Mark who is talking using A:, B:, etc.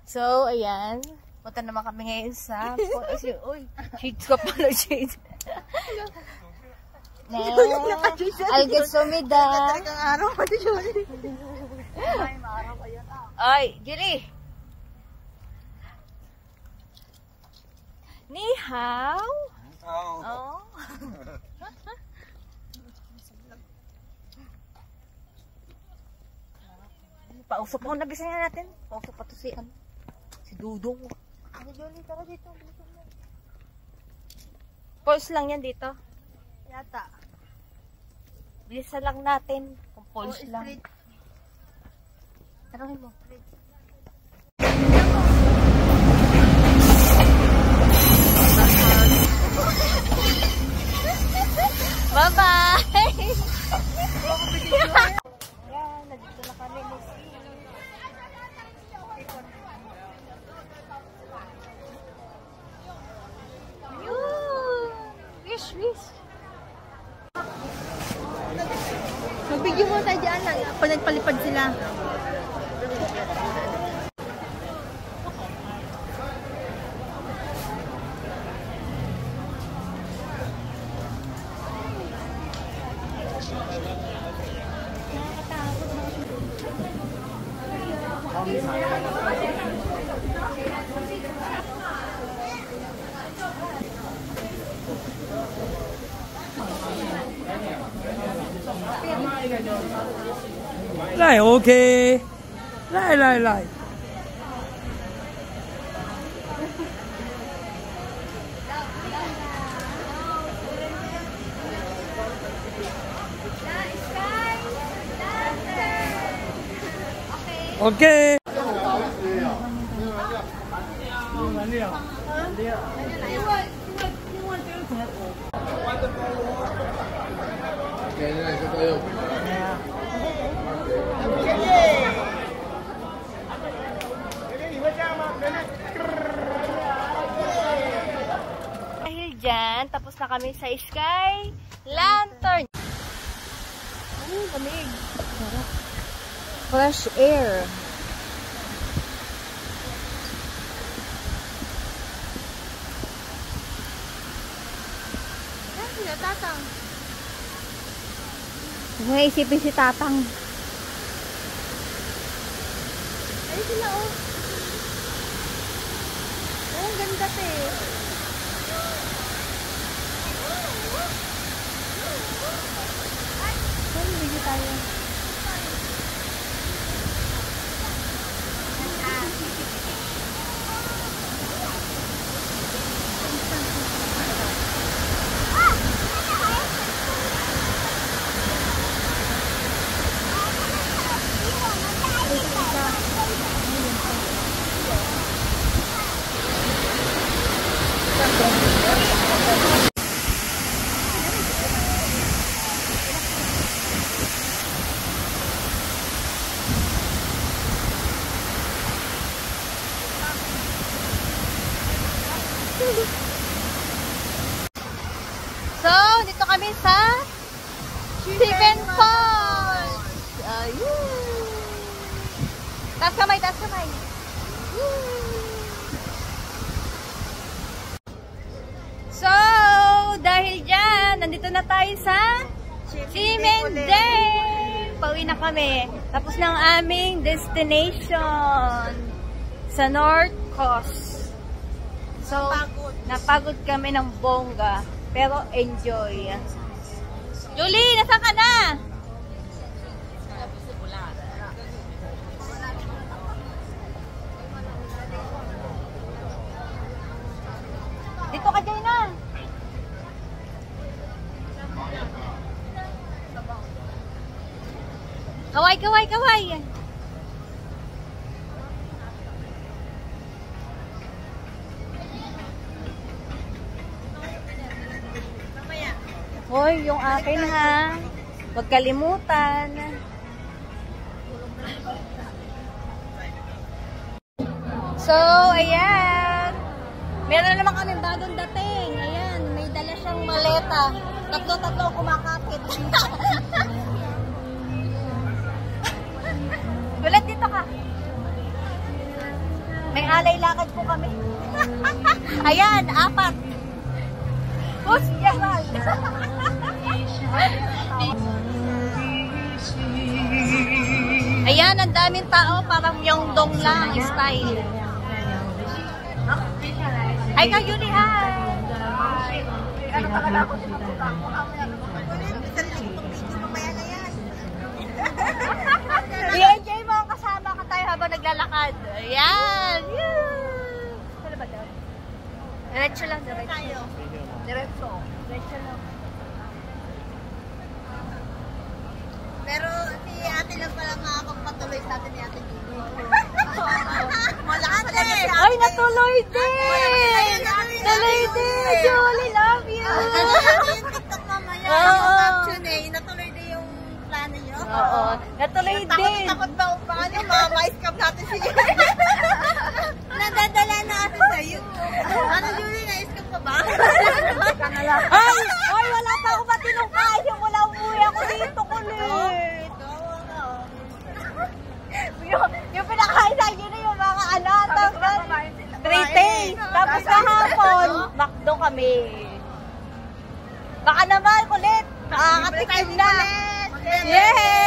A: So, ayan. Punta naman kami ngayon sa... Uy, shades ka pala, shades. I'll get sumida. Ay, Julie. Ni hao. Oh. Pausap mo na bisa natin. Pausap pa to si Dudong. Ano Julie, tara dito. Pulse lang yan dito. Yata. Bilisan lang natin kung pulse lang. Tanungin mo. Bye-bye! Ayan, nandito na kami ni Wish.
B: Magbigyan mo tayo dyan lang. Palipad sila.
C: Lại ok. Lại. Ok.
A: Dahil dyan, tapos na kami sa Sky Lantern. Lamig. Fresh air.
B: Sila Tatang.
A: Naisipin si Tatang.
B: Ay sila oh. Oh, ang ganda te. Ay, video tayo.
A: So, dito kami sa Seven Falls. Ayun. Taas kamay. So, dahil dyan, nandito na tayo sa Simendang. Pauwi na kami. Tapos ng aming destination sa North Coast. So, napagod kami ng bongga. Pero enjoy. Julie, nasaan ka na? Dito ka dyan na. Kaway. Hoy, yung akin ha. Huwag kalimutan. So, ayan. Meron naman kami bagong dating. Ayan, may dala siyang maleta. Tatlo kumakapit. Gulat dito ka. May alay lakad po kami. Ayan, 4. Boss, Gerald. Ayan, ang daming tao. Parang Myeongdong lang style. Ay, kayo ni hi. Ano talaga ako sinubuka ko? I-enjoy mo ang kasama ka tayo habang naglalakad. Ayan. Ano ba daw? Diretso lang, diretso. Diretso. Diretso lang.
B: Pero si ate lang pala makakapagpatuloy sa atin ni ate Julie. Malakas talaga si ate.
A: Ay, natuloy din! Natuloy din! Julie, love you!
B: Yung TikTok mamaya, yung caption eh, natuloy din yung plano nyo.
A: Oo, natuloy din!
B: Takot ba kung paano, ma-scam natin si Julie. Nadadala na ate sa'yo. Ano Julie, na-scam ka ba?
A: Ay, wala pa ako matinungkay. Yung wala umuwi ako dito kulit. Yung pinakain sa inyo na yung mga great taste. Tapos kahapon, McDo kami. Baka naman kulit. Nakakatikim na. Yay!